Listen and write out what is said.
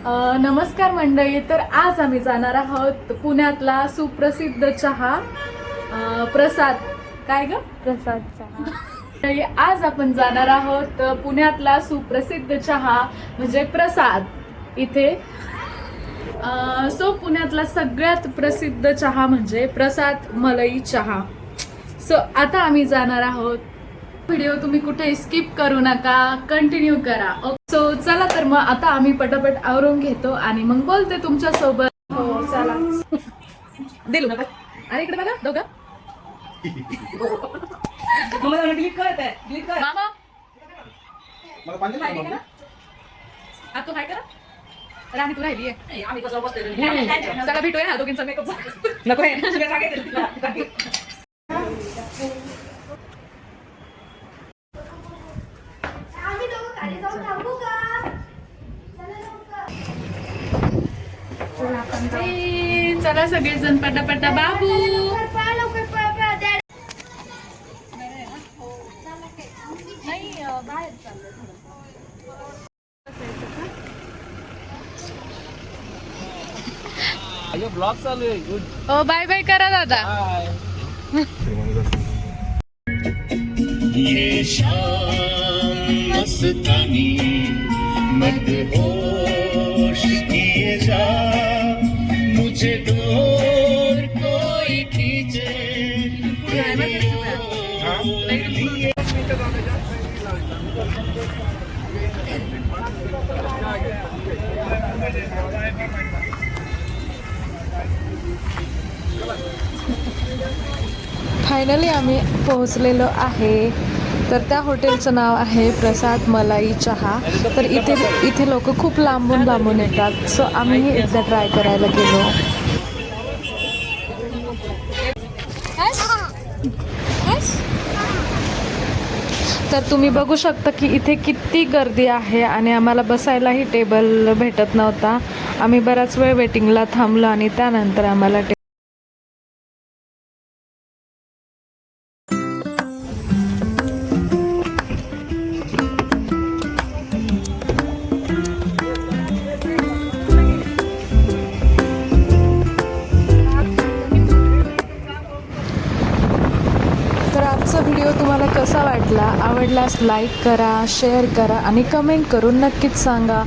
नमस्कार मंडळी. तर आज आम्ही जाणार आहोत पुण्यातला सुप्रसिद्ध चहा प्रसाद. काय ग? प्रसाद चहा. मंडळी, आज आपण जाणार आहोत पुण्यातला सुप्रसिद्ध चहा म्हणजे प्रसाद इथे. पुण्यातला सगळ्यात प्रसिद्ध चहा म्हणजे प्रसाद मलई चहा. आता आम्ही जाणार आहोत. व्हिडिओ तुम्ही कुठे स्किप करू नका, कंटिन्यू करा. चला तर मग आता आम्ही पटापट आवरून घेतो आणि मग बोलते तुमच्या सोबत. हो चला. दिलू नका. आणि इकडे बघा दोघं. मामा तू हाय करा. राणी तू राहिली चला भेटूया ना दोघींचा मेकअप. नको चला सगळेजण पटापटा. बाबू ब्लॉग चालू आहे. गुड. ओ बाय बाय करा दादा. ये शाम मस्तानी मदहोश किए जा, मुझे दूर कोई खींचे फायनली आम्ही पोहोचलेलो आहे. तर त्या हॉटेलचं नाव आहे प्रसाद मलाई चहा. तर इथे लोक खूप लांबून येतात. सो आम्हीही एकदा ट्राय करायला गेलो. तर तुम्ही बघू शकता की इथे किती गर्दी आहे आणि आम्हाला बसायलाही टेबल भेटत नव्हता. आम्ही बराच वेळ वेटिंगला थांबलो आणि त्यानंतर आम्हाला व्हिडिओ तुम्हाला कसा वाटला? आवडल्यास लाईक करा, शेअर करा आणि कमेंट करून नक्कीच सांगा.